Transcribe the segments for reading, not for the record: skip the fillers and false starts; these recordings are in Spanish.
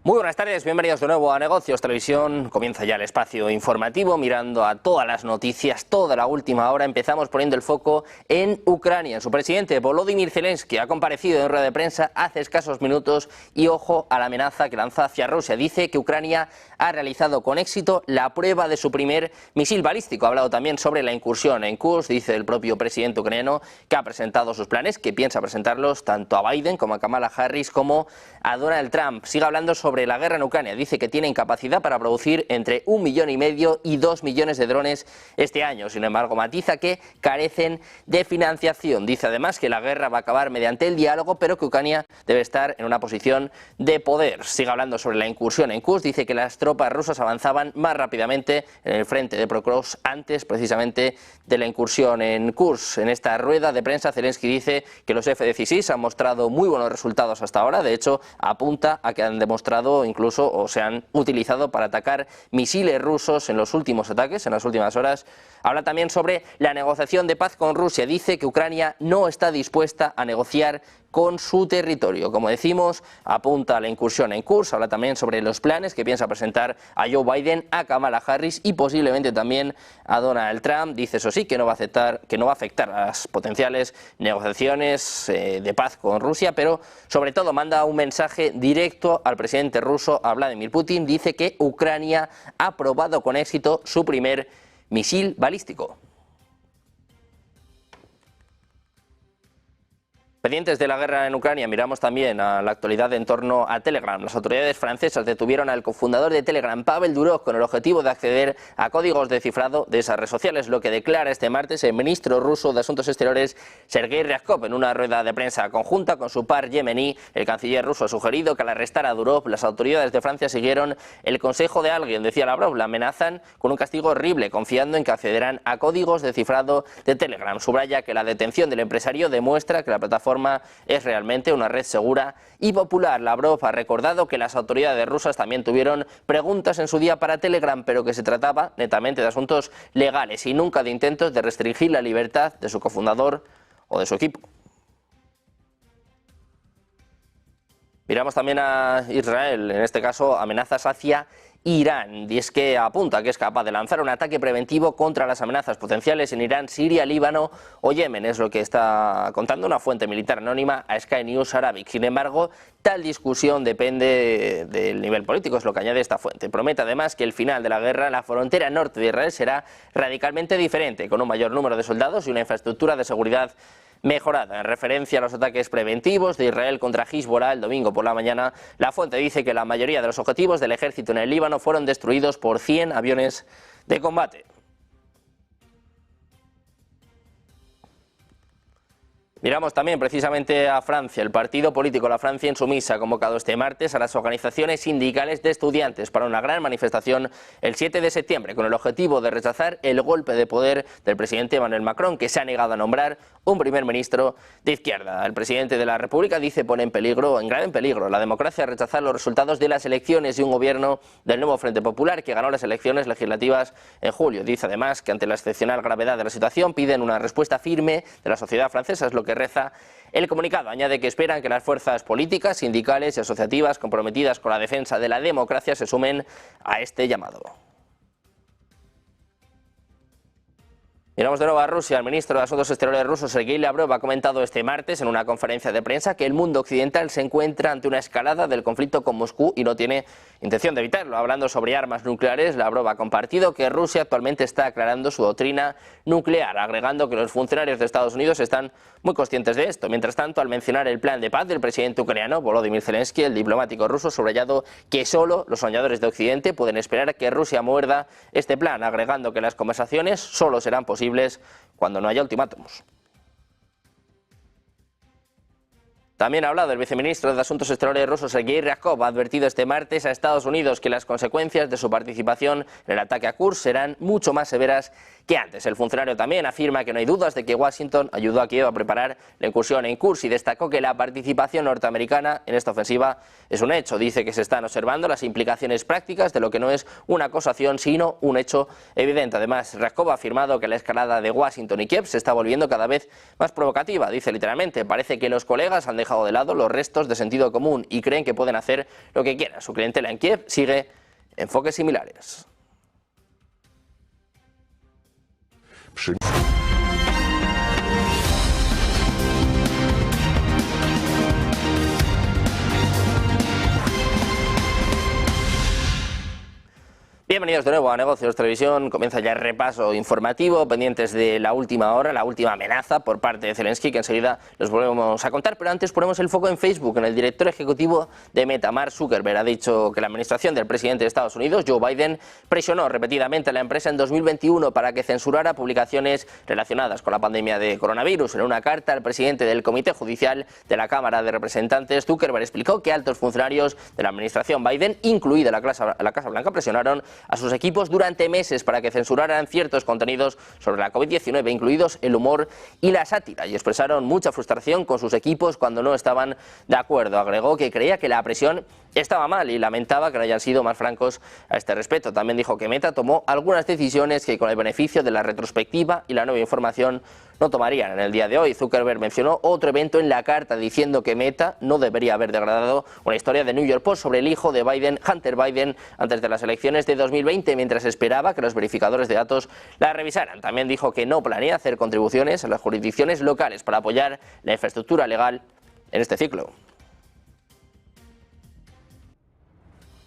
Muy buenas tardes, bienvenidos de nuevo a Negocios Televisión. Comienza ya el espacio informativo mirando a todas las noticias, toda la última hora. Empezamos poniendo el foco en Ucrania. Su presidente Volodymyr Zelensky ha comparecido en rueda de prensa hace escasos minutos y ojo a la amenaza que lanza hacia Rusia. Dice que Ucrania ha realizado con éxito la prueba de su primer misil balístico. Ha hablado también sobre la incursión en Kursk. Dice el propio presidente ucraniano que ha presentado sus planes, que piensa presentarlos tanto a Biden como a Kamala Harris como a Donald Trump. Sigue hablando sobre la guerra en Ucrania. Dice que tienen capacidad para producir entre 1,5 millones y 2 millones de drones este año. Sin embargo, matiza que carecen de financiación. Dice además que la guerra va a acabar mediante el diálogo, pero que Ucrania debe estar en una posición de poder. Sigue hablando sobre la incursión en Kursk. Dice que las tropas rusas avanzaban más rápidamente en el frente de Pokrovsk antes precisamente de la incursión en Kursk. En esta rueda de prensa, Zelensky dice que los F-16 han mostrado muy buenos resultados hasta ahora. De hecho, apunta a que han demostrado incluso o se han utilizado para atacar misiles rusos en los últimos ataques, en las últimas horas. Habla también sobre la negociación de paz con Rusia. Dice que Ucrania no está dispuesta a negociar con su territorio. Como decimos, apunta a la incursión en Kursk. Habla también sobre los planes que piensa presentar a Joe Biden, a Kamala Harris y posiblemente también a Donald Trump. Dice eso sí, que no va a afectar a las potenciales negociaciones de paz con Rusia, pero sobre todo manda un mensaje directo al presidente ruso, a Vladimir Putin. Dice que Ucrania ha probado con éxito su primer misil balístico. Pendientes de la guerra en Ucrania, miramos también a la actualidad en torno a Telegram. Las autoridades francesas detuvieron al cofundador de Telegram, Pavel Durov, con el objetivo de acceder a códigos de cifrado de esas redes sociales, lo que declara este martes el ministro ruso de Asuntos Exteriores, Sergei Ryabkov, en una rueda de prensa conjunta con su par yemení. El canciller ruso ha sugerido que al arrestar a Durov, las autoridades de Francia siguieron el consejo de alguien, decía Lavrov. La amenazan con un castigo horrible, confiando en que accederán a códigos de cifrado de Telegram. Subraya que la detención del empresario demuestra que la plataforma es realmente una red segura y popular. Lavrov ha recordado que las autoridades rusas también tuvieron preguntas en su día para Telegram, pero que se trataba netamente de asuntos legales y nunca de intentos de restringir la libertad de su cofundador o de su equipo. Miramos también a Israel, en este caso amenazas hacia Irán, y es que apunta que es capaz de lanzar un ataque preventivo contra las amenazas potenciales en Irán, Siria, Líbano o Yemen. Es lo que está contando una fuente militar anónima a Sky News Arabic. Sin embargo, tal discusión depende del nivel político, es lo que añade esta fuente. Promete además que el final de la guerra, la frontera norte de Israel será radicalmente diferente, con un mayor número de soldados y una infraestructura de seguridad mejorada. En referencia a los ataques preventivos de Israel contra Hezbollah el domingo por la mañana, la fuente dice que la mayoría de los objetivos del ejército en el Líbano fueron destruidos por 100 aviones de combate. Miramos también precisamente a Francia. El partido político La Francia Insumisa ha convocado este martes a las organizaciones sindicales de estudiantes para una gran manifestación el 7 de septiembre con el objetivo de rechazar el golpe de poder del presidente Emmanuel Macron, que se ha negado a nombrar un primer ministro de izquierda. El presidente de la República dice pone en grave peligro la democracia al rechazar los resultados de las elecciones y un gobierno del nuevo Frente Popular que ganó las elecciones legislativas en julio. Dice además que ante la excepcional gravedad de la situación piden una respuesta firme de la sociedad francesa, es lo que reza el comunicado. Añade que esperan que las fuerzas políticas, sindicales y asociativas comprometidas con la defensa de la democracia se sumen a este llamado. Miramos de nuevo a Rusia. El ministro de Asuntos Exteriores ruso, Sergei Lavrov, ha comentado este martes en una conferencia de prensa que el mundo occidental se encuentra ante una escalada del conflicto con Moscú y no tiene intención de evitarlo. Hablando sobre armas nucleares, Lavrov ha compartido que Rusia actualmente está aclarando su doctrina nuclear, agregando que los funcionarios de Estados Unidos están muy conscientes de esto. Mientras tanto, al mencionar el plan de paz del presidente ucraniano, Volodymyr Zelensky, el diplomático ruso, ha subrayado que solo los soñadores de Occidente pueden esperar a que Rusia muerda este plan, agregando que las conversaciones solo serán posibles cuando no haya ultimátumos. También ha hablado el viceministro de Asuntos Exteriores ruso, Sergei Ryabkov. Ha advertido este martes a Estados Unidos que las consecuencias de su participación en el ataque a Kursk serán mucho más severas que antes. El funcionario también afirma que no hay dudas de que Washington ayudó a Kiev a preparar la incursión en Kursk y destacó que la participación norteamericana en esta ofensiva es un hecho. Dice que se están observando las implicaciones prácticas de lo que no es una acusación sino un hecho evidente. Además, Ryabkov ha afirmado que la escalada de Washington y Kiev se está volviendo cada vez más provocativa. Dice literalmente, parece que los colegas han dejado dejado de lado los restos de sentido común y creen que pueden hacer lo que quieran. Su clientela en Kiev sigue enfoques similares. Bienvenidos de nuevo a Negocios Televisión. Comienza ya el repaso informativo, pendientes de la última hora, la última amenaza por parte de Zelensky, que enseguida los volvemos a contar. Pero antes ponemos el foco en Facebook. En el director ejecutivo de Meta, Mark Zuckerberg, ha dicho que la administración del presidente de Estados Unidos, Joe Biden, presionó repetidamente a la empresa en 2021 para que censurara publicaciones relacionadas con la pandemia de coronavirus. En una carta al presidente del Comité Judicial de la Cámara de Representantes, Zuckerberg explicó que altos funcionarios de la administración Biden, incluida la Casa Blanca, presionaron a sus equipos durante meses para que censuraran ciertos contenidos sobre la COVID-19, incluidos el humor y la sátira, y expresaron mucha frustración con sus equipos cuando no estaban de acuerdo. Agregó que creía que la presión estaba mal y lamentaba que no hayan sido más francos a este respecto. También dijo que Meta tomó algunas decisiones que, con el beneficio de la retrospectiva y la nueva información, no tomarían en el día de hoy. Zuckerberg mencionó otro evento en la carta diciendo que Meta no debería haber degradado una historia de New York Post sobre el hijo de Biden, Hunter Biden, antes de las elecciones de 2020, mientras esperaba que los verificadores de datos la revisaran. También dijo que no planea hacer contribuciones a las jurisdicciones locales para apoyar la infraestructura legal en este ciclo.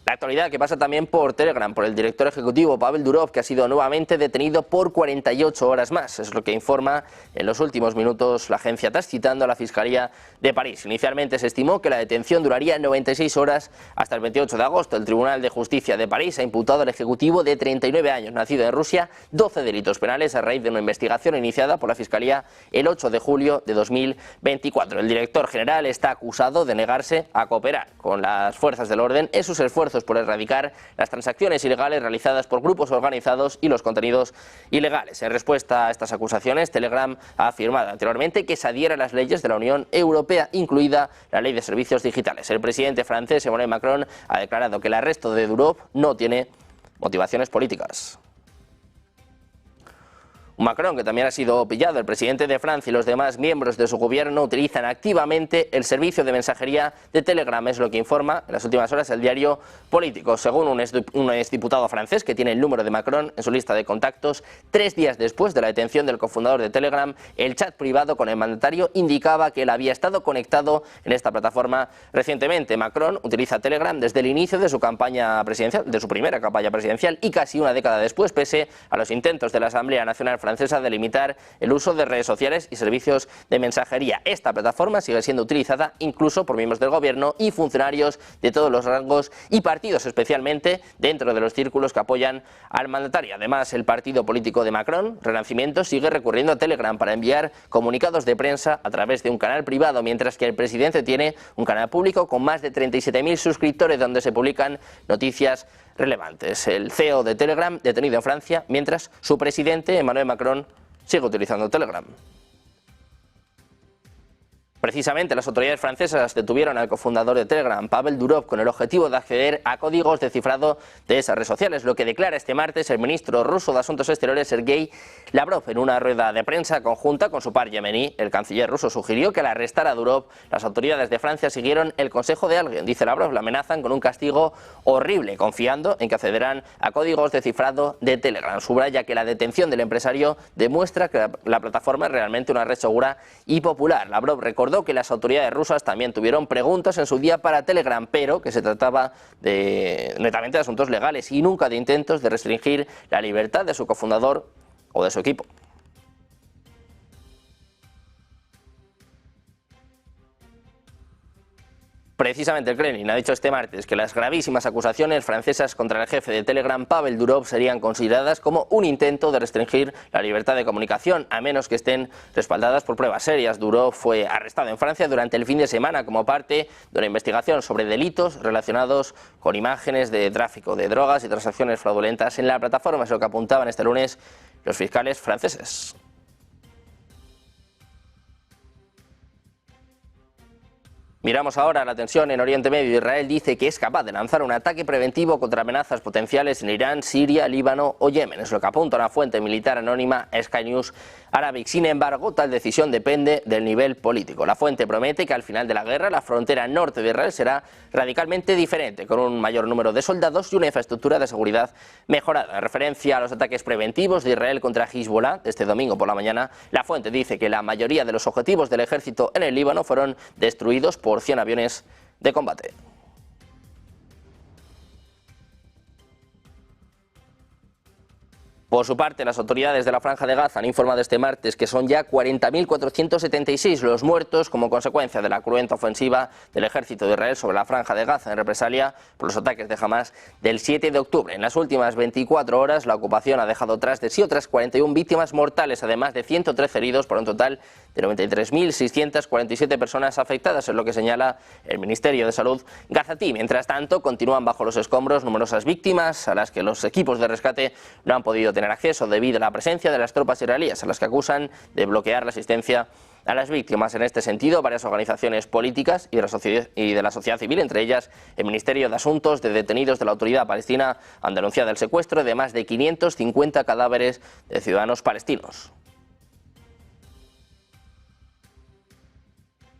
La actualidad que pasa también por Telegram, por el director ejecutivo Pavel Durov, que ha sido nuevamente detenido por 48 horas más. Es lo que informa en los últimos minutos la agencia TASS, citando a la Fiscalía de París. Inicialmente se estimó que la detención duraría 96 horas hasta el 28 de agosto. El Tribunal de Justicia de París ha imputado al ejecutivo de 39 años, nacido en Rusia, 12 delitos penales a raíz de una investigación iniciada por la Fiscalía el 8 de julio de 2024. El director general está acusado de negarse a cooperar con las fuerzas del orden en sus esfuerzos por erradicar las transacciones ilegales realizadas por grupos organizados y los contenidos ilegales. En respuesta a estas acusaciones, Telegram ha afirmado anteriormente que se adhiere a las leyes de la Unión Europea, incluida la Ley de Servicios Digitales. El presidente francés, Emmanuel Macron, ha declarado que el arresto de Durov no tiene motivaciones políticas. Macron, que también ha sido pillado. El presidente de Francia y los demás miembros de su gobierno utilizan activamente el servicio de mensajería de Telegram, es lo que informa en las últimas horas el diario Político. Según un exdiputado francés que tiene el número de Macron en su lista de contactos, 3 días después de la detención del cofundador de Telegram, el chat privado con el mandatario indicaba que él había estado conectado en esta plataforma recientemente. Macron utiliza Telegram desde el inicio de su campaña presidencial, de su primera campaña presidencial, y casi una década después, pese a los intentos de la Asamblea Nacional francesa de limitar el uso de redes sociales y servicios de mensajería. Esta plataforma sigue siendo utilizada incluso por miembros del gobierno y funcionarios de todos los rangos y partidos, especialmente dentro de los círculos que apoyan al mandatario. Además, el partido político de Macron, Renacimiento, sigue recurriendo a Telegram para enviar comunicados de prensa a través de un canal privado, mientras que el presidente tiene un canal público con más de 37.000 suscriptores donde se publican noticias relevantes. El CEO de Telegram, detenido en Francia, mientras su presidente, Emmanuel Macron, sigue utilizando Telegram. Precisamente las autoridades francesas detuvieron al cofundador de Telegram, Pavel Durov, con el objetivo de acceder a códigos de cifrado de esas redes sociales, lo que declara este martes el ministro ruso de Asuntos Exteriores, Sergei Lavrov, en una rueda de prensa conjunta con su par yemení. El canciller ruso sugirió que al arrestar a Durov, las autoridades de Francia siguieron el consejo de alguien. Dice Lavrov, la amenazan con un castigo horrible, confiando en que accederán a códigos de cifrado de Telegram. Subraya que la detención del empresario demuestra que la plataforma es realmente una red segura y popular. Lavrov recordó que las autoridades rusas también tuvieron preguntas en su día para Telegram, pero que se trataba netamente de asuntos legales y nunca de intentos de restringir la libertad de su cofundador o de su equipo. Precisamente el Kremlin ha dicho este martes que las gravísimas acusaciones francesas contra el jefe de Telegram, Pavel Durov, serían consideradas como un intento de restringir la libertad de comunicación, a menos que estén respaldadas por pruebas serias. Durov fue arrestado en Francia durante el fin de semana como parte de una investigación sobre delitos relacionados con imágenes de tráfico de drogas y transacciones fraudulentas en la plataforma, es lo que apuntaban este lunes los fiscales franceses. Miramos ahora la tensión en Oriente Medio. Israel dice que es capaz de lanzar un ataque preventivo contra amenazas potenciales en Irán, Siria, Líbano o Yemen. Es lo que apunta una fuente militar anónima a Sky News Arabic. Sin embargo, tal decisión depende del nivel político. La fuente promete que al final de la guerra la frontera norte de Israel será radicalmente diferente, con un mayor número de soldados y una infraestructura de seguridad mejorada. En referencia a los ataques preventivos de Israel contra Hezbollah de este domingo por la mañana, la fuente dice que la mayoría de los objetivos del ejército en el Líbano fueron destruidos por 100 aviones de combate. Por su parte, las autoridades de la Franja de Gaza han informado este martes que son ya 40.476 los muertos como consecuencia de la cruenta ofensiva del ejército de Israel sobre la Franja de Gaza en represalia por los ataques de Hamás del 7 de octubre. En las últimas 24 horas, la ocupación ha dejado tras de sí otras 41 víctimas mortales, además de 113 heridos, por un total de 93.647 personas afectadas, es lo que señala el Ministerio de Salud gazatí. Mientras tanto, continúan bajo los escombros numerosas víctimas a las que los equipos de rescate no han podido tener acceso debido a la presencia de las tropas israelíes, a las que acusan de bloquear la asistencia a las víctimas. En este sentido, varias organizaciones políticas y de la sociedad civil, entre ellas el Ministerio de Asuntos de Detenidos de la Autoridad Palestina, han denunciado el secuestro de más de 550 cadáveres de ciudadanos palestinos.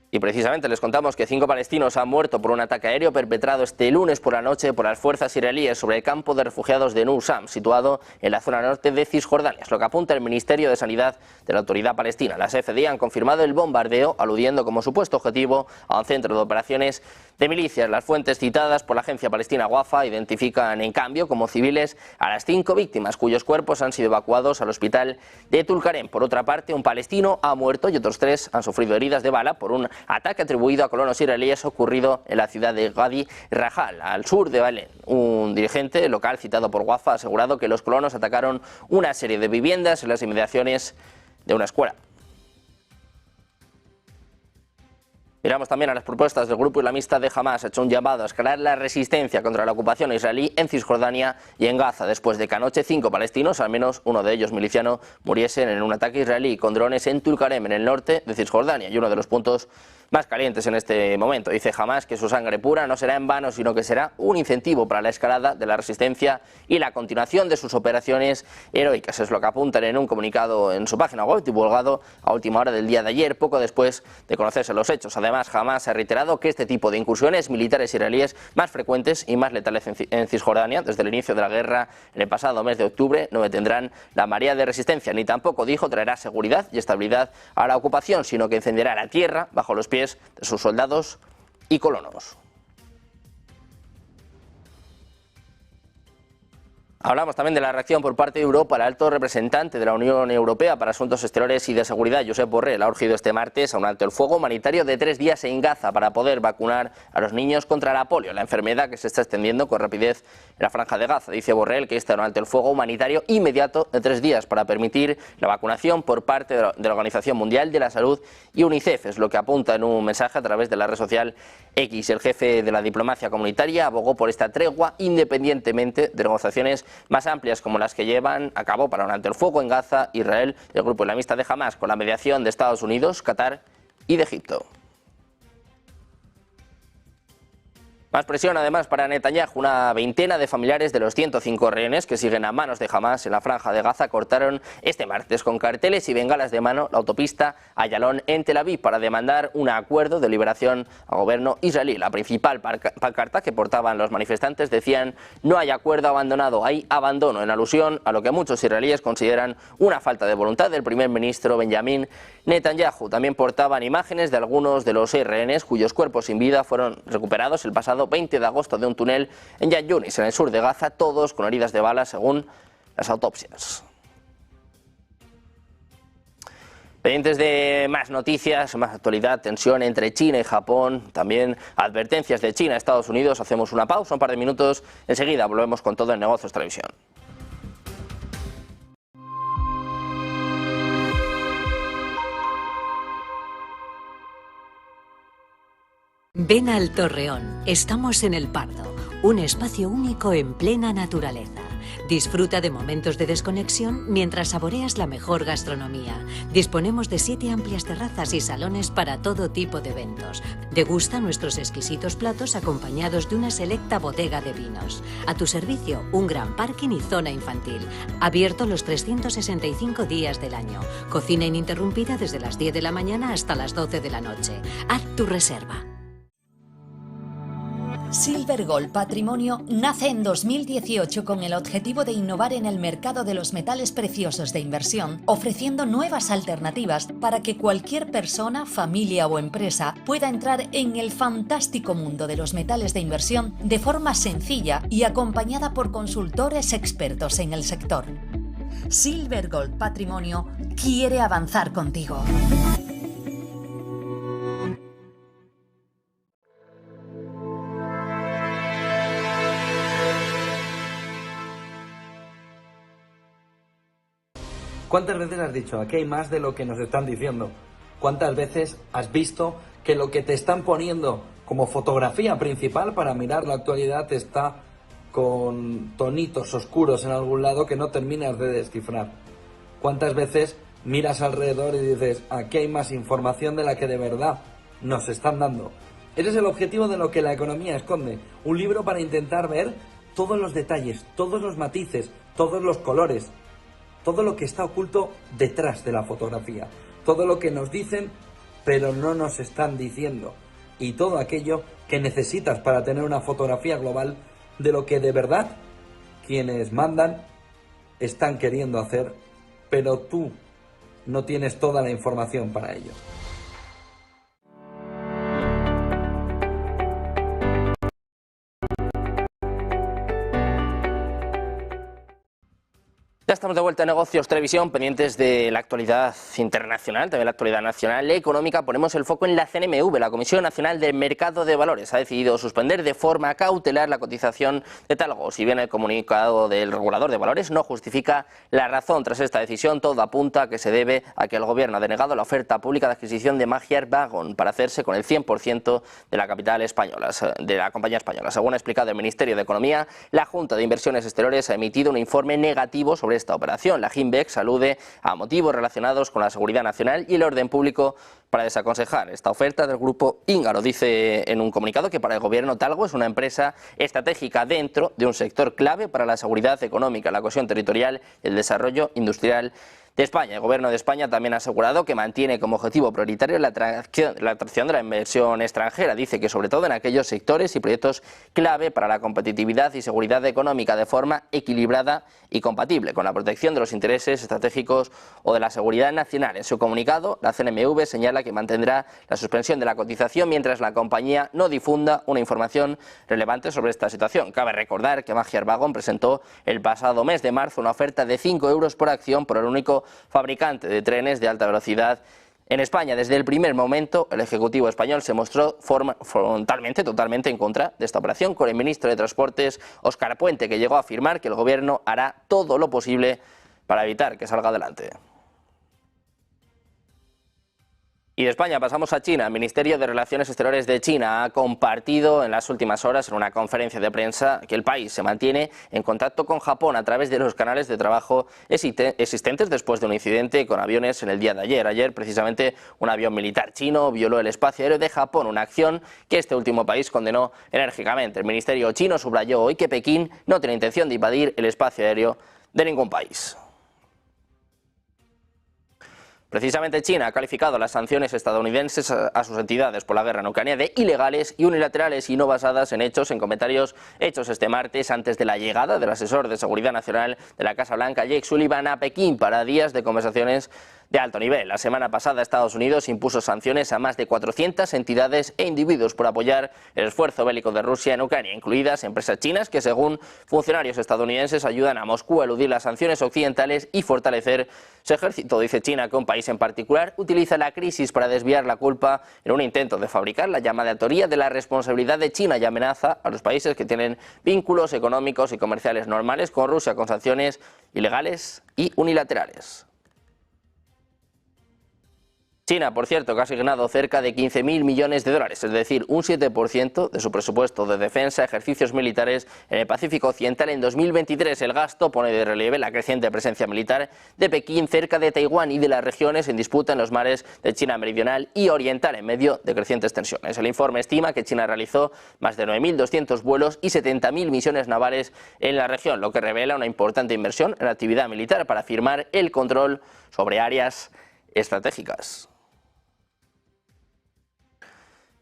Y precisamente les contamos que 5 palestinos han muerto por un ataque aéreo perpetrado este lunes por la noche por las fuerzas israelíes sobre el campo de refugiados de Nur Sam, situado en la zona norte de Cisjordania. Es lo que apunta el Ministerio de Sanidad de la Autoridad Palestina. Las FD han confirmado el bombardeo, aludiendo como supuesto objetivo a un centro de operaciones de milicias. Las fuentes citadas por la agencia palestina Wafa identifican en cambio como civiles a las 5 víctimas, cuyos cuerpos han sido evacuados al hospital de Tulkarem. Por otra parte, un palestino ha muerto y otros 3 han sufrido heridas de bala por un ataque atribuido a colonos israelíes ocurrido en la ciudad de Gadi Rajal, al sur de Belén. Un dirigente local citado por Wafa ha asegurado que los colonos atacaron una serie de viviendas en las inmediaciones de una escuela. Miramos también a las propuestas del grupo islamista de Hamás. Ha hecho un llamado a escalar la resistencia contra la ocupación israelí en Cisjordania y en Gaza, después de que anoche 5 palestinos, al menos uno de ellos miliciano, muriesen en un ataque israelí con drones en Tulkarem, en el norte de Cisjordania, y uno de los puntos más calientes en este momento. Dice Hamás que su sangre pura no será en vano, sino que será un incentivo para la escalada de la resistencia y la continuación de sus operaciones heroicas. Es lo que apuntan en un comunicado en su página web, divulgado a última hora del día de ayer, poco después de conocerse los hechos. Además, Hamás ha reiterado que este tipo de incursiones militares israelíes más frecuentes y más letales en Cisjordania desde el inicio de la guerra en el pasado mes de octubre no detendrán la marea de resistencia, ni tampoco, dijo, traerá seguridad y estabilidad a la ocupación, sino que encenderá la tierra bajo los pies de sus soldados y colonos. Hablamos también de la reacción por parte de Europa. El alto representante de la Unión Europea para Asuntos Exteriores y de Seguridad, Josep Borrell, ha urgido este martes a un alto el fuego humanitario de 3 días en Gaza para poder vacunar a los niños contra la polio, la enfermedad que se está extendiendo con rapidez en la Franja de Gaza. Dice Borrell que está un alto el fuego humanitario inmediato de 3 días para permitir la vacunación por parte de la Organización Mundial de la Salud y UNICEF. Es lo que apunta en un mensaje a través de la red social X. El jefe de la diplomacia comunitaria abogó por esta tregua independientemente de negociaciones más amplias como las que llevan a cabo para un alto el fuego en Gaza, Israel y el grupo islamista de Hamás, con la mediación de Estados Unidos, Qatar y de Egipto. Más presión además para Netanyahu. Una veintena de familiares de los 105 rehenes que siguen a manos de Hamás en la Franja de Gaza cortaron este martes con carteles y bengalas de mano la autopista Ayalon en Tel Aviv para demandar un acuerdo de liberación al gobierno israelí. La principal pancarta que portaban los manifestantes decían: no hay acuerdo, abandonado, hay abandono, en alusión a lo que muchos israelíes consideran una falta de voluntad del primer ministro Benjamin Netanyahu. También portaban imágenes de algunos de los rehenes cuyos cuerpos sin vida fueron recuperados el pasado 20 de agosto de un túnel en Yan Yunis, en el sur de Gaza, todos con heridas de bala según las autopsias. Pendientes de más noticias, más actualidad, tensión entre China y Japón, también advertencias de China a Estados Unidos. Hacemos una pausa, un par de minutos, enseguida volvemos con todo en Negocios Televisión. Ven al Torreón, estamos en El Pardo, un espacio único en plena naturaleza. Disfruta de momentos de desconexión mientras saboreas la mejor gastronomía. Disponemos de 7 amplias terrazas y salones para todo tipo de eventos. Degusta nuestros exquisitos platos acompañados de una selecta bodega de vinos. A tu servicio, un gran parking y zona infantil. Abierto los 365 días del año. Cocina ininterrumpida desde las 10 de la mañana hasta las 12 de la noche. Haz tu reserva. Silver Gold Patrimonio nace en 2018 con el objetivo de innovar en el mercado de los metales preciosos de inversión, ofreciendo nuevas alternativas para que cualquier persona, familia o empresa pueda entrar en el fantástico mundo de los metales de inversión de forma sencilla y acompañada por consultores expertos en el sector. Silver Gold Patrimonio quiere avanzar contigo. ¿Cuántas veces has dicho, aquí hay más de lo que nos están diciendo? ¿Cuántas veces has visto que lo que te están poniendo como fotografía principal para mirar la actualidad está con tonitos oscuros en algún lado que no terminas de descifrar? ¿Cuántas veces miras alrededor y dices, aquí hay más información de la que de verdad nos están dando? Ese es el objetivo de lo que la economía esconde. Un libro para intentar ver todos los detalles, todos los matices, todos los colores, todo lo que está oculto detrás de la fotografía, todo lo que nos dicen pero no nos están diciendo, y todo aquello que necesitas para tener una fotografía global de lo que de verdad quienes mandan están queriendo hacer, pero tú no tienes toda la información para ello. Ya estamos de vuelta en Negocios Televisión, pendientes de la actualidad internacional, también la actualidad nacional económica. Ponemos el foco en la CNMV. La Comisión Nacional del Mercado de Valores ha decidido suspender de forma cautelar la cotización de Talgo. Si bien el comunicado del regulador de valores no justifica la razón tras esta decisión, todo apunta a que se debe a que el Gobierno ha denegado la oferta pública de adquisición de Magyar Wagon para hacerse con el 100% de la capital española, de la compañía española. Según ha explicado el Ministerio de Economía, la Junta de Inversiones Exteriores ha emitido un informe negativo sobre esta operación. La Hinbex alude a motivos relacionados con la seguridad nacional y el orden público para desaconsejar esta oferta del grupo Íngaro. Dice en un comunicado que para el gobierno Talgo es una empresa estratégica dentro de un sector clave para la seguridad económica, la cohesión territorial y el desarrollo industrial de España. El Gobierno de España también ha asegurado que mantiene como objetivo prioritario la atracción de la inversión extranjera. Dice que sobre todo en aquellos sectores y proyectos clave para la competitividad y seguridad económica de forma equilibrada y compatible con la protección de los intereses estratégicos o de la seguridad nacional. En su comunicado, la CNMV señala que mantendrá la suspensión de la cotización mientras la compañía no difunda una información relevante sobre esta situación. Cabe recordar que Magyar Wagon presentó el pasado mes de marzo una oferta de 5 euros por acción por el único fabricante de trenes de alta velocidad en España. Desde el primer momento, el Ejecutivo español se mostró totalmente en contra de esta operación, con el ministro de Transportes, Óscar Puente, que llegó a afirmar que el Gobierno hará todo lo posible para evitar que salga adelante. Y de España pasamos a China. El Ministerio de Relaciones Exteriores de China ha compartido en las últimas horas en una conferencia de prensa que el país se mantiene en contacto con Japón a través de los canales de trabajo existentes después de un incidente con aviones en el día de ayer. Ayer, precisamente, un avión militar chino violó el espacio aéreo de Japón, una acción que este último país condenó enérgicamente. El Ministerio chino subrayó hoy que Pekín no tiene intención de invadir el espacio aéreo de ningún país. Precisamente China ha calificado las sanciones estadounidenses a sus entidades por la guerra en Ucrania de ilegales y unilaterales y no basadas en hechos, en comentarios hechos este martes antes de la llegada del asesor de Seguridad Nacional de la Casa Blanca, Jake Sullivan, a Pekín para días de conversaciones de alto nivel. La semana pasada Estados Unidos impuso sanciones a más de 400 entidades e individuos por apoyar el esfuerzo bélico de Rusia en Ucrania, incluidas empresas chinas que, según funcionarios estadounidenses, ayudan a Moscú a eludir las sanciones occidentales y fortalecer su ejército. Dice China que un país en particular utiliza la crisis para desviar la culpa en un intento de fabricar la llamada teoría de la responsabilidad de China y amenaza a los países que tienen vínculos económicos y comerciales normales con Rusia con sanciones ilegales y unilaterales. China, por cierto, que ha asignado cerca de 15.000 millones de dólares, es decir, un 7% de su presupuesto de defensa a ejercicios militares en el Pacífico Occidental en 2023. El gasto pone de relieve la creciente presencia militar de Pekín cerca de Taiwán y de las regiones en disputa en los mares de China Meridional y Oriental en medio de crecientes tensiones. El informe estima que China realizó más de 9.200 vuelos y 70.000 misiones navales en la región, lo que revela una importante inversión en la actividad militar para firmar el control sobre áreas estratégicas.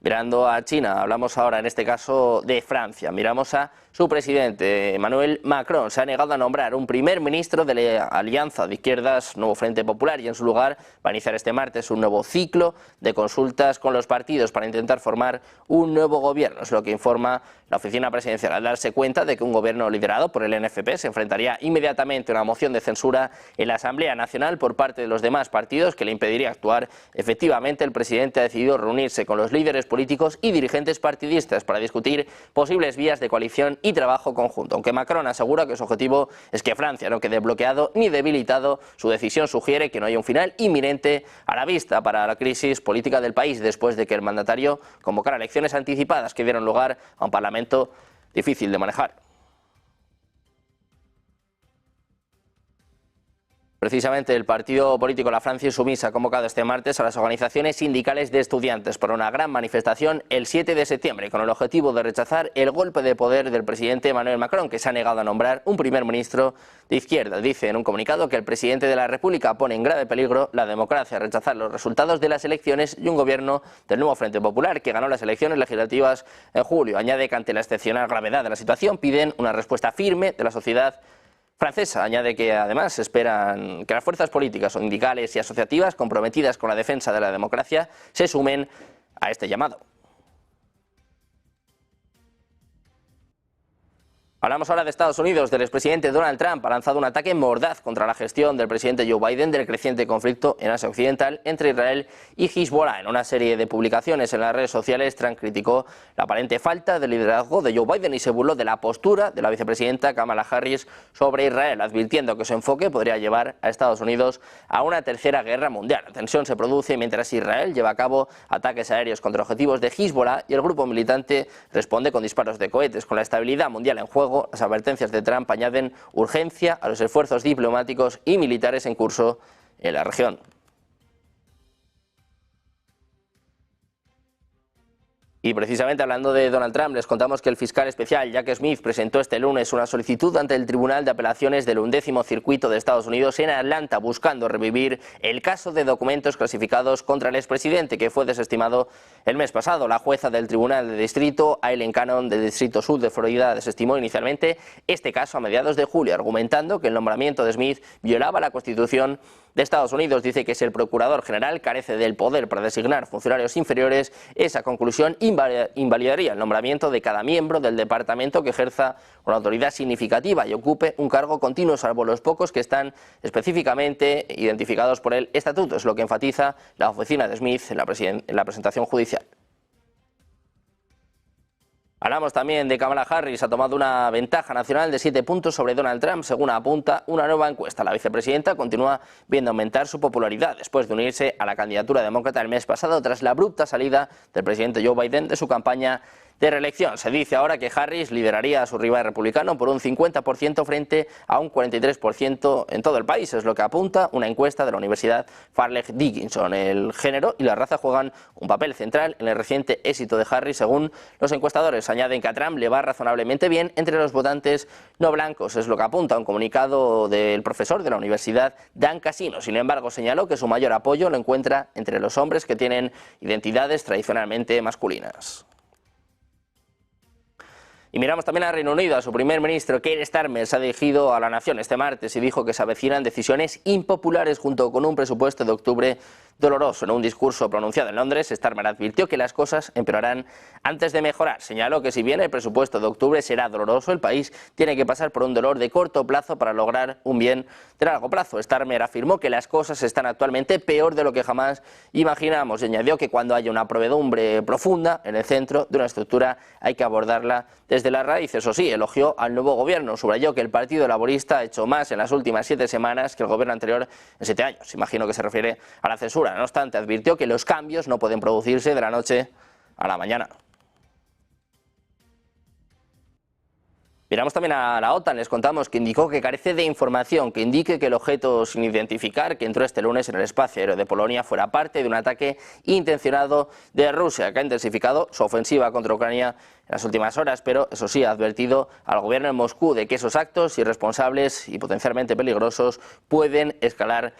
Mirando a China, hablamos ahora en este caso de Francia. Miramos a su presidente, Emmanuel Macron. Se ha negado a nombrar un primer ministro de la Alianza de Izquierdas, Nuevo Frente Popular, y en su lugar va a iniciar este martes un nuevo ciclo de consultas con los partidos para intentar formar un nuevo gobierno. Es lo que informa la oficina presidencial, al darse cuenta de que un gobierno liderado por el NFP se enfrentaría inmediatamente a una moción de censura en la Asamblea Nacional por parte de los demás partidos que le impediría actuar. Efectivamente, el presidente ha decidido reunirse con los líderes políticos y dirigentes partidistas para discutir posibles vías de coalición y trabajo conjunto, aunque Macron asegura que su objetivo es que Francia no quede bloqueado ni debilitado. Su decisión sugiere que no haya un final inminente a la vista para la crisis política del país después de que el mandatario convocara elecciones anticipadas que dieron lugar a un parlamento difícil de manejar. Precisamente el partido político La Francia Insumisa ha convocado este martes a las organizaciones sindicales de estudiantes para una gran manifestación el 7 de septiembre con el objetivo de rechazar el golpe de poder del presidente Emmanuel Macron, que se ha negado a nombrar un primer ministro de izquierda. Dice en un comunicado que el presidente de la República pone en grave peligro la democracia, rechazar los resultados de las elecciones y un gobierno del Nuevo Frente Popular que ganó las elecciones legislativas en julio. Añade que ante la excepcional gravedad de la situación piden una respuesta firme de la sociedad francesa. Añade que además esperan que las fuerzas políticas, sindicales y asociativas comprometidas con la defensa de la democracia se sumen a este llamado. Hablamos ahora de Estados Unidos. Del expresidente Donald Trump ha lanzado un ataque mordaz contra la gestión del presidente Joe Biden del creciente conflicto en Asia Occidental entre Israel y Hezbollah. En una serie de publicaciones en las redes sociales, Trump criticó la aparente falta de liderazgo de Joe Biden y se burló de la postura de la vicepresidenta Kamala Harris sobre Israel, advirtiendo que su enfoque podría llevar a Estados Unidos a una tercera guerra mundial. La tensión se produce mientras Israel lleva a cabo ataques aéreos contra objetivos de Hezbollah y el grupo militante responde con disparos de cohetes. Con la estabilidad mundial en juego, las advertencias de Trump añaden urgencia a los esfuerzos diplomáticos y militares en curso en la región. Y precisamente hablando de Donald Trump, les contamos que el fiscal especial Jack Smith presentó este lunes una solicitud ante el Tribunal de Apelaciones del 11º Circuito de Estados Unidos en Atlanta, buscando revivir el caso de documentos clasificados contra el expresidente, que fue desestimado el mes pasado. La jueza del Tribunal de Distrito, Aileen Cannon, del Distrito Sur de Florida, desestimó inicialmente este caso a mediados de julio, argumentando que el nombramiento de Smith violaba la Constitución de Estados Unidos. Dice que si el procurador general carece del poder para designar funcionarios inferiores, esa conclusión invalidaría el nombramiento de cada miembro del departamento que ejerza una autoridad significativa y ocupe un cargo continuo, salvo los pocos que están específicamente identificados por el estatuto. Es lo que enfatiza la oficina de Smith en la presentación judicial. Hablamos también de Kamala Harris. Ha tomado una ventaja nacional de 7 puntos sobre Donald Trump, según apunta una nueva encuesta. La vicepresidenta continúa viendo aumentar su popularidad después de unirse a la candidatura demócrata el mes pasado tras la abrupta salida del presidente Joe Biden de su campaña de reelección. Se dice ahora que Harris lideraría a su rival republicano por un 50% frente a un 43% en todo el país. Es lo que apunta una encuesta de la Universidad Fairleigh Dickinson. El género y la raza juegan un papel central en el reciente éxito de Harris, según los encuestadores. Añaden que a Trump le va razonablemente bien entre los votantes no blancos. Es lo que apunta un comunicado del profesor de la Universidad Dan Casino. Sin embargo, señaló que su mayor apoyo lo encuentra entre los hombres que tienen identidades tradicionalmente masculinas. Y miramos también a Reino Unido. A su primer ministro, Keir Starmer, se ha dirigido a la nación este martes y dijo que se avecinan decisiones impopulares junto con un presupuesto de octubre doloroso. En un discurso pronunciado en Londres, Starmer advirtió que las cosas empeorarán antes de mejorar. Señaló que si bien el presupuesto de octubre será doloroso, el país tiene que pasar por un dolor de corto plazo para lograr un bien de largo plazo. Starmer afirmó que las cosas están actualmente peor de lo que jamás imaginamos y añadió que cuando haya una proveedumbre profunda en el centro de una estructura hay que abordarla desde desde la raíz. Eso sí, elogió al nuevo gobierno, subrayó que el Partido Laborista ha hecho más en las últimas 7 semanas que el gobierno anterior en 7 años. Imagino que se refiere a la censura. No obstante, advirtió que los cambios no pueden producirse de la noche a la mañana. Miramos también a la OTAN, les contamos que indicó que carece de información que indique que el objeto sin identificar que entró este lunes en el espacio aéreo de Polonia fuera parte de un ataque intencionado de Rusia, que ha intensificado su ofensiva contra Ucrania en las últimas horas, pero eso sí, ha advertido al gobierno de Moscú de que esos actos irresponsables y potencialmente peligrosos pueden escalar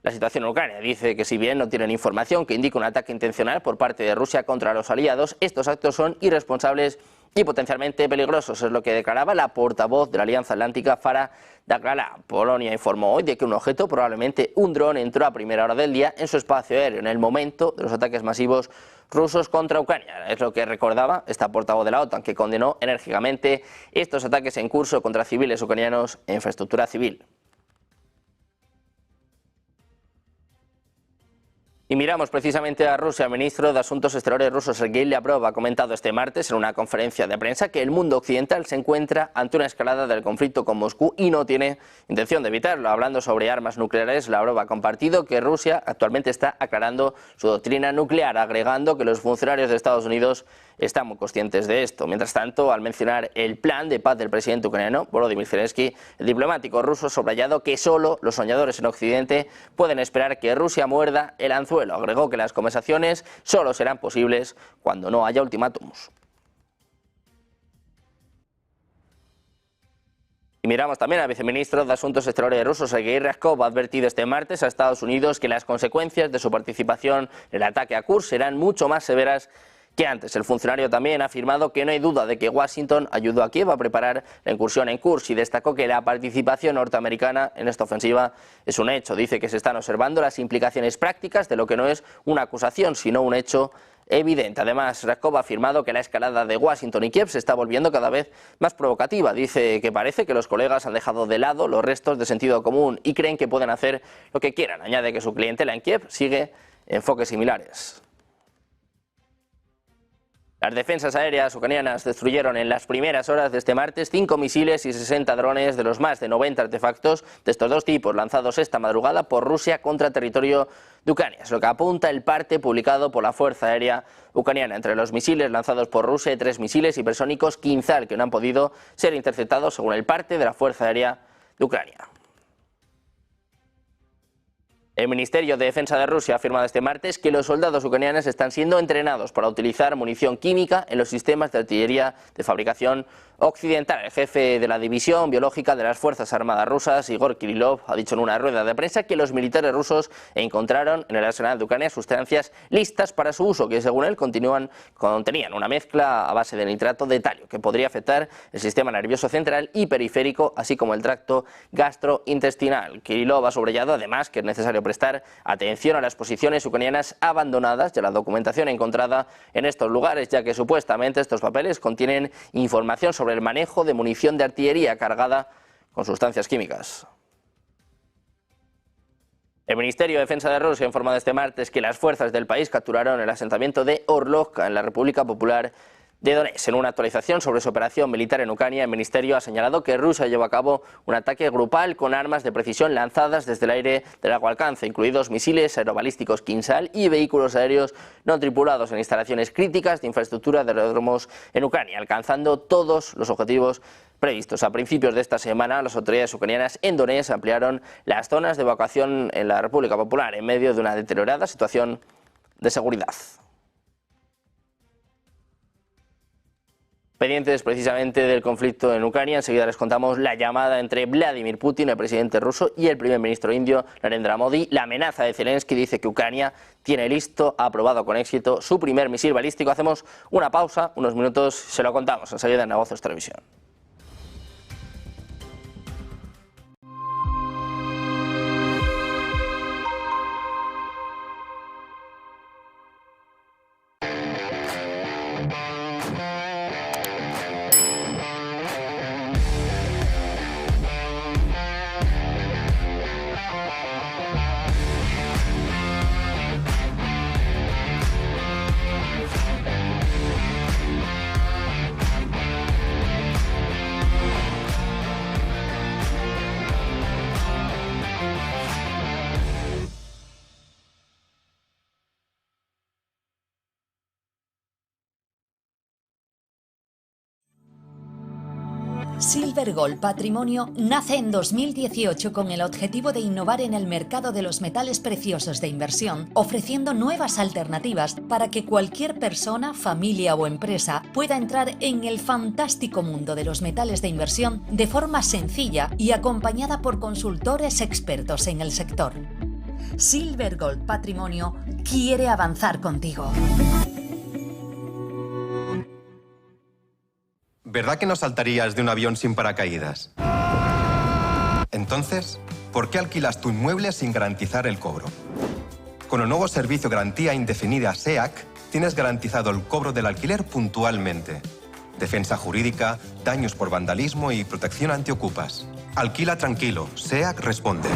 la situación en Ucrania. Dice que si bien no tienen información que indique un ataque intencional por parte de Rusia contra los aliados, estos actos son irresponsables y potencialmente peligrosos, es lo que declaraba la portavoz de la Alianza Atlántica, Farah Dagala. Polonia informó hoy de que un objeto, probablemente un dron, entró a primera hora del día en su espacio aéreo en el momento de los ataques masivos rusos contra Ucrania. Es lo que recordaba esta portavoz de la OTAN, que condenó enérgicamente estos ataques en curso contra civiles ucranianos e infraestructura civil. Y miramos precisamente a Rusia. El ministro de Asuntos Exteriores ruso, Sergei Lavrov, ha comentado este martes en una conferencia de prensa que el mundo occidental se encuentra ante una escalada del conflicto con Moscú y no tiene intención de evitarlo. Hablando sobre armas nucleares, Lavrov ha compartido que Rusia actualmente está aclarando su doctrina nuclear, agregando que los funcionarios de Estados Unidos están muy conscientes de esto. Mientras tanto, al mencionar el plan de paz del presidente ucraniano, Volodymyr Zelensky, el diplomático ruso ha subrayado que solo los soñadores en Occidente pueden esperar que Rusia muerda el anzuelo. Agregó que las conversaciones solo serán posibles cuando no haya ultimátums. Y miramos también al viceministro de Asuntos Exteriores ruso, Sergei Ryabkov, ha advertido este martes a Estados Unidos que las consecuencias de su participación en el ataque a Kursk serán mucho más severas que antes. El funcionario también ha afirmado que no hay duda de que Washington ayudó a Kiev a preparar la incursión en Kursk y destacó que la participación norteamericana en esta ofensiva es un hecho. Dice que se están observando las implicaciones prácticas de lo que no es una acusación, sino un hecho evidente. Además, Ryabkov ha afirmado que la escalada de Washington y Kiev se está volviendo cada vez más provocativa. Dice que parece que los colegas han dejado de lado los restos de sentido común y creen que pueden hacer lo que quieran. Añade que su clientela en Kiev sigue enfoques similares. Las defensas aéreas ucranianas destruyeron en las primeras horas de este martes 5 misiles y 60 drones de los más de 90 artefactos de estos dos tipos lanzados esta madrugada por Rusia contra territorio de Ucrania. Es lo que apunta el parte publicado por la Fuerza Aérea Ucraniana. Entre los misiles lanzados por Rusia hay 3 misiles hipersónicos Kinzhal que no han podido ser interceptados según el parte de la Fuerza Aérea de Ucrania. El Ministerio de Defensa de Rusia ha afirmado este martes que los soldados ucranianos están siendo entrenados para utilizar munición química en los sistemas de artillería de fabricación occidental. El jefe de la división biológica de las Fuerzas Armadas rusas, Igor Kirillov, ha dicho en una rueda de prensa que los militares rusos encontraron en el arsenal de Ucrania sustancias listas para su uso, que según él contenían una mezcla a base de nitrato de talio que podría afectar el sistema nervioso central y periférico, así como el tracto gastrointestinal. Kirillov ha subrayado además que es necesario prestar atención a las posiciones ucranianas abandonadas y a la documentación encontrada en estos lugares, ya que supuestamente estos papeles contienen información sobre el manejo de munición de artillería cargada con sustancias químicas. El Ministerio de Defensa de Rusia ha informado este martes que las fuerzas del país capturaron el asentamiento de Orlovka en la República Popular de Donetsk. En una actualización sobre su operación militar en Ucrania, el Ministerio ha señalado que Rusia llevó a cabo un ataque grupal con armas de precisión lanzadas desde el aire de largo alcance, incluidos misiles aerobalísticos Kinzhal y vehículos aéreos no tripulados en instalaciones críticas de infraestructura de aeródromos en Ucrania, alcanzando todos los objetivos previstos. A principios de esta semana, las autoridades ucranianas en Donetsk ampliaron las zonas de evacuación en la República Popular en medio de una deteriorada situación de seguridad. Pendientes precisamente del conflicto en Ucrania, enseguida les contamos la llamada entre Vladimir Putin, el presidente ruso, y el primer ministro indio, Narendra Modi. La amenaza de Zelensky dice que Ucrania tiene listo, ha aprobado con éxito su primer misil balístico. Hacemos una pausa, unos minutos, se lo contamos enseguida en Negocios Televisión. Silver Gold Patrimonio nace en 2018 con el objetivo de innovar en el mercado de los metales preciosos de inversión, ofreciendo nuevas alternativas para que cualquier persona, familia o empresa pueda entrar en el fantástico mundo de los metales de inversión de forma sencilla y acompañada por consultores expertos en el sector. Silver Gold Patrimonio quiere avanzar contigo. ¿Verdad que no saltarías de un avión sin paracaídas? Entonces, ¿por qué alquilas tu inmueble sin garantizar el cobro? Con el nuevo servicio Garantía Indefinida SEAC, tienes garantizado el cobro del alquiler puntualmente. Defensa jurídica, daños por vandalismo y protección antiocupas. Alquila tranquilo, SEAC responde.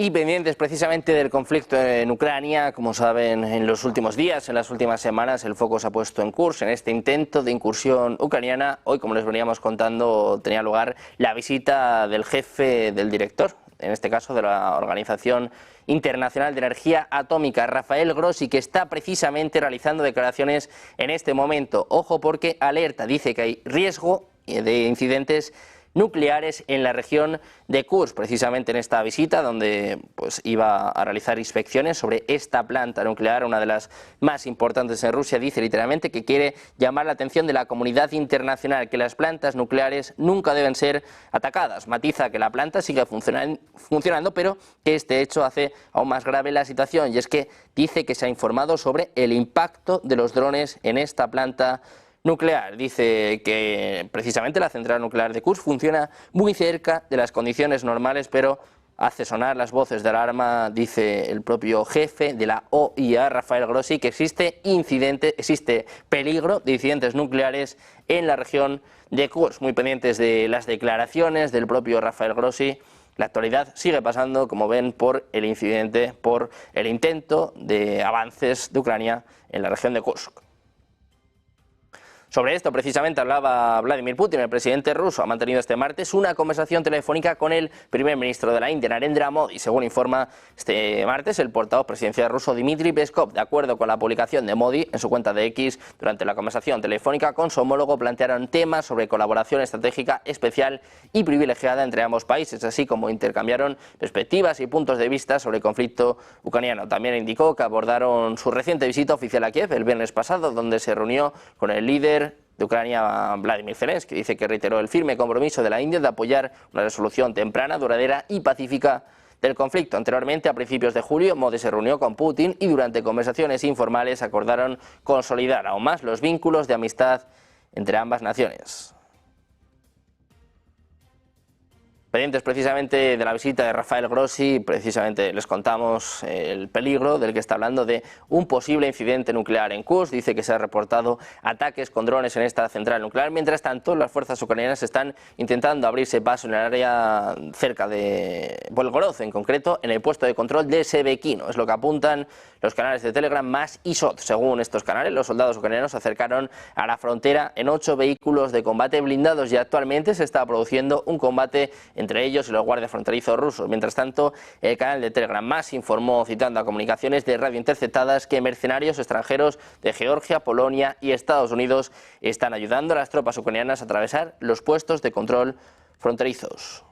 Y pendientes precisamente del conflicto en Ucrania, como saben, en los últimos días, en las últimas semanas, el foco se ha puesto en Kursk, en este intento de incursión ucraniana. Hoy, como les veníamos contando, tenía lugar la visita del jefe del director, en este caso de la Organización Internacional de Energía Atómica, Rafael Grossi, que está precisamente realizando declaraciones en este momento. Ojo, porque alerta, dice que hay riesgo de incidentes nucleares en la región de Kursk, precisamente en esta visita donde pues iba a realizar inspecciones sobre esta planta nuclear, una de las más importantes en Rusia. Dice literalmente que quiere llamar la atención de la comunidad internacional, que las plantas nucleares nunca deben ser atacadas. Matiza que la planta sigue funcionando, pero que este hecho hace aún más grave la situación, y es que dice que se ha informado sobre el impacto de los drones en esta planta nuclear. Dice que precisamente la central nuclear de Kursk funciona muy cerca de las condiciones normales, pero hace sonar las voces de alarma, dice el propio jefe de la OIA, Rafael Grossi, que existe peligro de incidentes nucleares en la región de Kursk. Muy pendientes de las declaraciones del propio Rafael Grossi. La actualidad sigue pasando, como ven, por el incidente, por el intento de avances de Ucrania en la región de Kursk. Sobre esto precisamente hablaba Vladimir Putin. El presidente ruso ha mantenido este martes una conversación telefónica con el primer ministro de la India, Narendra Modi, según informa este martes el portavoz presidencial ruso Dmitry Peskov. De acuerdo con la publicación de Modi en su cuenta de X, durante la conversación telefónica con su homólogo plantearon temas sobre colaboración estratégica especial y privilegiada entre ambos países, así como intercambiaron perspectivas y puntos de vista sobre el conflicto ucraniano. También indicó que abordaron su reciente visita oficial a Kiev el viernes pasado, donde se reunió con el líder de Ucrania, Vladimir Zelensky. Dice que reiteró el firme compromiso de la India de apoyar una resolución temprana, duradera y pacífica del conflicto. Anteriormente, a principios de julio, Modi se reunió con Putin y durante conversaciones informales acordaron consolidar aún más los vínculos de amistad entre ambas naciones. Pendientes precisamente de la visita de Rafael Grossi, precisamente les contamos el peligro del que está hablando, de un posible incidente nuclear en Kursk. Dice que se han reportado ataques con drones en esta central nuclear. Mientras tanto, las fuerzas ucranianas están intentando abrirse paso en el área cerca de Volgorod, en concreto en el puesto de control de Shebekino. Es lo que apuntan los canales de Telegram MAS y SOT. Según estos canales, los soldados ucranianos se acercaron a la frontera en 8 vehículos de combate blindados y actualmente se está produciendo un combate entre ellos y los guardias fronterizos rusos. Mientras tanto, el canal de Telegram MAS informó, citando a comunicaciones de radio interceptadas, que mercenarios extranjeros de Georgia, Polonia y Estados Unidos están ayudando a las tropas ucranianas a atravesar los puestos de control fronterizos.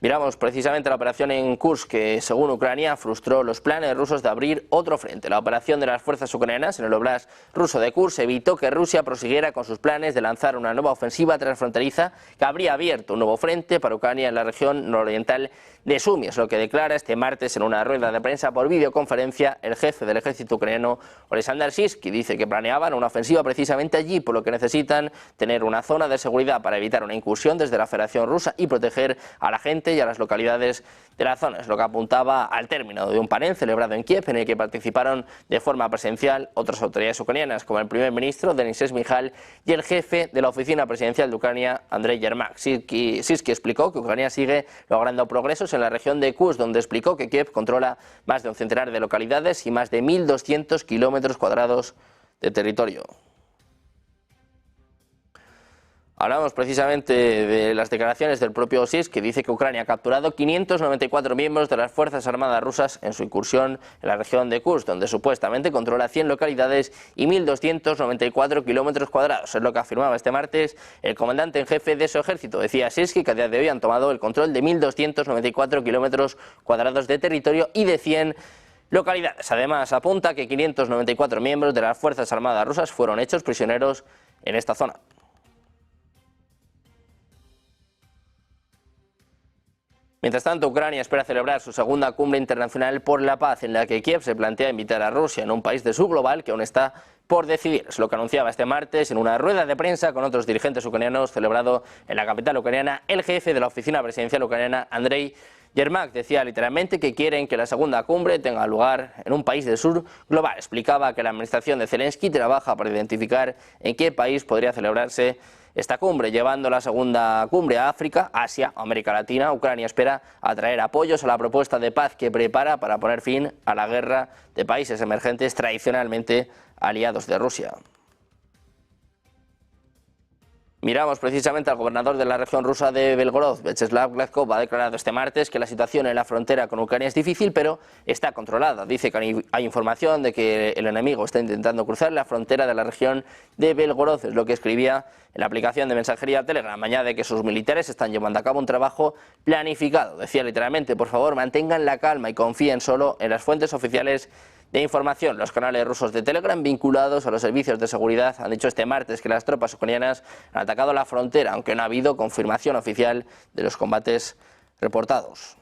Miramos precisamente la operación en Kursk, que según Ucrania frustró los planes rusos de abrir otro frente. La operación de las fuerzas ucranianas en el oblast ruso de Kursk evitó que Rusia prosiguiera con sus planes de lanzar una nueva ofensiva transfronteriza que habría abierto un nuevo frente para Ucrania en la región nororiental de Sumi. Es lo que declara este martes en una rueda de prensa por videoconferencia el jefe del ejército ucraniano, Oleksandr Syrskyi. Dice que planeaban una ofensiva precisamente allí, por lo que necesitan tener una zona de seguridad para evitar una incursión desde la Federación Rusa y proteger a la gente Oriente y a las localidades de la zona. Es lo que apuntaba al término de un panel celebrado en Kiev en el que participaron de forma presencial otras autoridades ucranianas como el primer ministro Denis Shmyhal y el jefe de la oficina presidencial de Ucrania, Andrei Yermak. Sirski explicó que Ucrania sigue logrando progresos en la región de Kursk, donde explicó que Kiev controla más de un centenar de localidades y más de 1.200 kilómetros cuadrados de territorio. Hablamos precisamente de las declaraciones del propio Sirski, que dice que Ucrania ha capturado 594 miembros de las Fuerzas Armadas rusas en su incursión en la región de Kursk, donde supuestamente controla 100 localidades y 1.294 kilómetros cuadrados. Es lo que afirmaba este martes el comandante en jefe de su ejército. Decía Sirski que a día de hoy han tomado el control de 1.294 kilómetros cuadrados de territorio y de 100 localidades. Además, apunta que 594 miembros de las Fuerzas Armadas rusas fueron hechos prisioneros en esta zona. Mientras tanto, Ucrania espera celebrar su segunda cumbre internacional por la paz, en la que Kiev se plantea invitar a Rusia en un país de subglobal que aún está por decidir. Es lo que anunciaba este martes en una rueda de prensa con otros dirigentes ucranianos celebrado en la capital ucraniana el jefe de la oficina presidencial ucraniana, Andrei Yermak. Decía literalmente que quieren que la segunda cumbre tenga lugar en un país del sur global. Explicaba que la administración de Zelensky trabaja para identificar en qué país podría celebrarse esta cumbre, llevando la segunda cumbre a África, Asia, América Latina. Ucrania espera atraer apoyos a la propuesta de paz que prepara para poner fin a la guerra de países emergentes tradicionalmente aliados de Rusia. Miramos precisamente al gobernador de la región rusa de Belgorod, Vyacheslav Gladkov, ha declarado este martes que la situación en la frontera con Ucrania es difícil, pero está controlada. Dice que hay información de que el enemigo está intentando cruzar la frontera de la región de Belgorod, es lo que escribía en la aplicación de mensajería Telegram. Añade que sus militares están llevando a cabo un trabajo planificado. Decía literalmente, por favor, mantengan la calma y confíen solo en las fuentes oficiales de información. Los canales rusos de Telegram vinculados a los servicios de seguridad han dicho este martes que las tropas ucranianas han atacado la frontera, aunque no ha habido confirmación oficial de los combates reportados.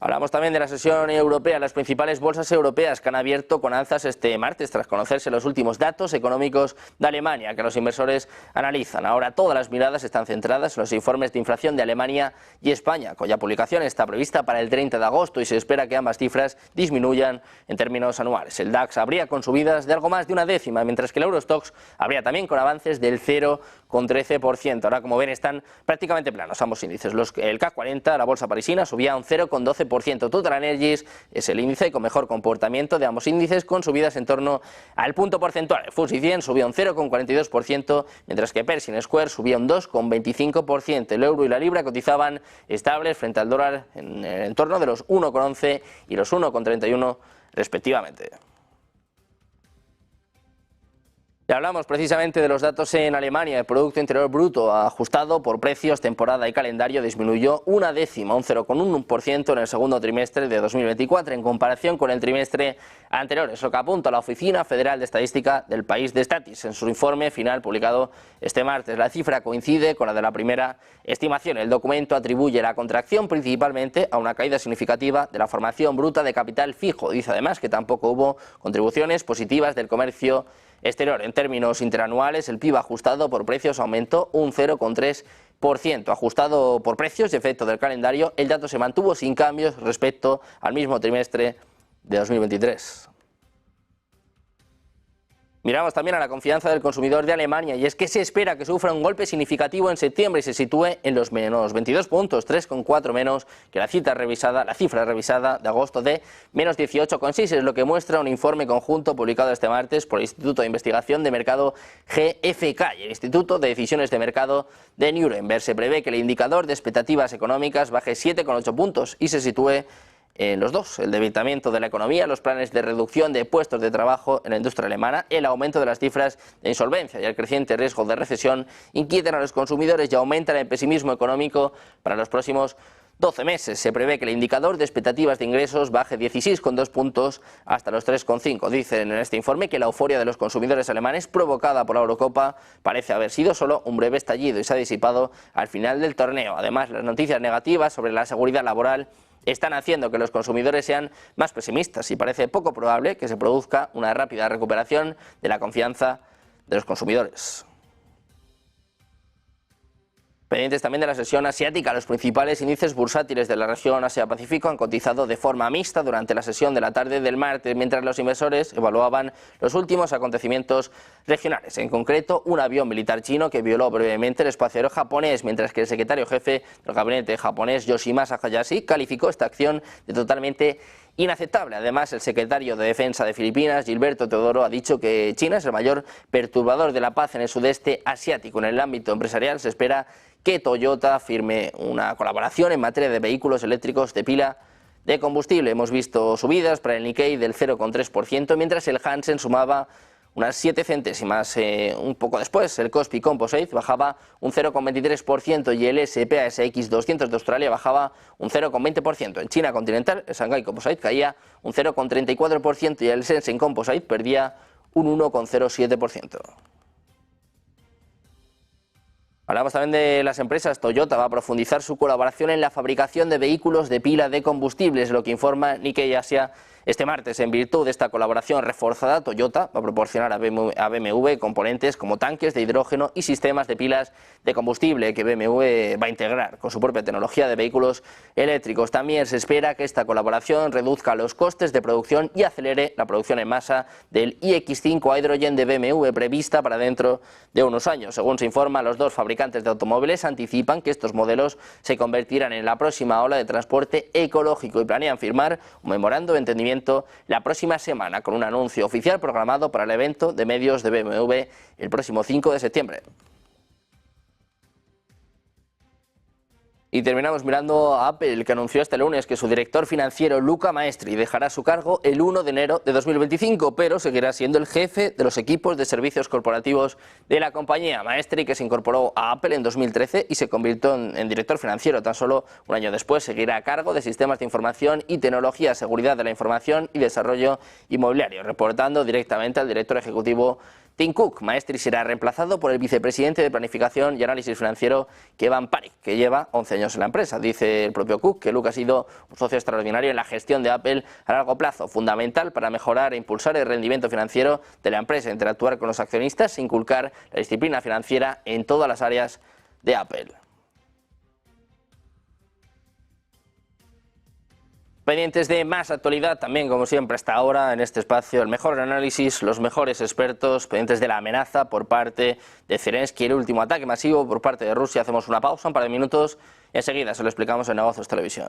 Hablamos también de la sesión europea. Las principales bolsas europeas que han abierto con alzas este martes tras conocerse los últimos datos económicos de Alemania que los inversores analizan. Ahora todas las miradas están centradas en los informes de inflación de Alemania y España, cuya publicación está prevista para el 30 de agosto y se espera que ambas cifras disminuyan en términos anuales. El DAX habría con subidas de algo más de una décima, mientras que el Eurostoxx habría también con avances del 0,13%. Ahora, como ven, están prácticamente planos ambos índices. El CAC 40, la bolsa parisina, subía un 0,12%. TotalEnergies es el índice con mejor comportamiento de ambos índices, con subidas en torno al punto porcentual. El FTSE 100 subía un 0,42%, mientras que Pershing Square subía un 2,25%. El euro y la libra cotizaban estables frente al dólar en torno de los 1,11 y los 1,31 respectivamente. Y hablamos precisamente de los datos en Alemania. El Producto Interior Bruto ajustado por precios, temporada y calendario disminuyó una décima, un 0,1% en el segundo trimestre de 2024 en comparación con el trimestre anterior. Es lo que apunta la Oficina Federal de Estadística del país de Statis en su informe final publicado este martes. La cifra coincide con la de la primera estimación. El documento atribuye la contracción principalmente a una caída significativa de la formación bruta de capital fijo. Dice además que tampoco hubo contribuciones positivas del comercio exterior. En términos interanuales, el PIB ajustado por precios aumentó un 0,3%. Ajustado por precios y efecto del calendario, el dato se mantuvo sin cambios respecto al mismo trimestre de 2023. Miramos también a la confianza del consumidor de Alemania y es que se espera que sufra un golpe significativo en septiembre y se sitúe en los menos 22 puntos, 3,4 menos que la cifra revisada de agosto de menos 18,6. Es lo que muestra un informe conjunto publicado este martes por el Instituto de Investigación de Mercado GfK y el Instituto de Decisiones de Mercado de Nuremberg. Se prevé que el indicador de expectativas económicas baje 7,8 puntos y se sitúe en los dos: el debilitamiento de la economía, los planes de reducción de puestos de trabajo en la industria alemana, el aumento de las cifras de insolvencia y el creciente riesgo de recesión inquietan a los consumidores y aumentan el pesimismo económico para los próximos 12 meses. Se prevé que el indicador de expectativas de ingresos baje 16,2 puntos hasta los 3,5. Dicen en este informe que la euforia de los consumidores alemanes provocada por la Eurocopa parece haber sido solo un breve estallido y se ha disipado al final del torneo. Además, las noticias negativas sobre la seguridad laboral están haciendo que los consumidores sean más pesimistas y parece poco probable que se produzca una rápida recuperación de la confianza de los consumidores. Pendientes también de la sesión asiática, los principales índices bursátiles de la región Asia-Pacífico han cotizado de forma mixta durante la sesión de la tarde del martes, mientras los inversores evaluaban los últimos acontecimientos regionales. En concreto, un avión militar chino que violó brevemente el espacio aéreo japonés, mientras que el secretario jefe del gabinete japonés, Yoshimasa Hayashi, calificó esta acción de totalmente inaceptable. Además, el secretario de Defensa de Filipinas, Gilberto Teodoro, ha dicho que China es el mayor perturbador de la paz en el sudeste asiático. En el ámbito empresarial se espera que Toyota firme una colaboración en materia de vehículos eléctricos de pila de combustible. Hemos visto subidas para el Nikkei del 0,3%, mientras el Hansen sumaba unas 7 centésimas. Un poco después, el Kospi Composite bajaba un 0,23% y el SP/ASX 200 de Australia bajaba un 0,20%. En China continental, el Shanghai Composite caía un 0,34% y el Shenzhen Composite perdía un 1,07%. Hablamos también de las empresas. Toyota va a profundizar su colaboración en la fabricación de vehículos de pila de combustibles, lo que informa Nikkei Asia este martes. En virtud de esta colaboración reforzada, Toyota va a proporcionar a BMW componentes como tanques de hidrógeno y sistemas de pilas de combustible que BMW va a integrar con su propia tecnología de vehículos eléctricos. También se espera que esta colaboración reduzca los costes de producción y acelere la producción en masa del iX5 Hydrogen de BMW prevista para dentro de unos años. Según se informa, los dos fabricantes de automóviles anticipan que estos modelos se convertirán en la próxima ola de transporte ecológico y planean firmar un memorando de entendimiento la próxima semana con un anuncio oficial programado para el evento de medios de BMW el próximo 5 de septiembre. Y terminamos mirando a Apple, que anunció este lunes que su director financiero, Luca Maestri, dejará su cargo el 1 de enero de 2025, pero seguirá siendo el jefe de los equipos de servicios corporativos de la compañía. Maestri, que se incorporó a Apple en 2013 y se convirtió en director financiero tan solo un año después, seguirá a cargo de sistemas de información y tecnología, seguridad de la información y desarrollo inmobiliario, reportando directamente al director ejecutivo Tim Cook. Maestri será reemplazado por el vicepresidente de Planificación y Análisis Financiero, Kevan Parekh, que lleva 11 años en la empresa. Dice el propio Cook que Luke ha sido un socio extraordinario en la gestión de Apple a largo plazo, fundamental para mejorar e impulsar el rendimiento financiero de la empresa, interactuar con los accionistas e inculcar la disciplina financiera en todas las áreas de Apple. Pendientes de más actualidad, también como siempre hasta ahora en este espacio, el mejor análisis, los mejores expertos, pendientes de la amenaza por parte de Zelensky, el último ataque masivo por parte de Rusia. Hacemos una pausa, un par de minutos y enseguida se lo explicamos en Negocios Televisión.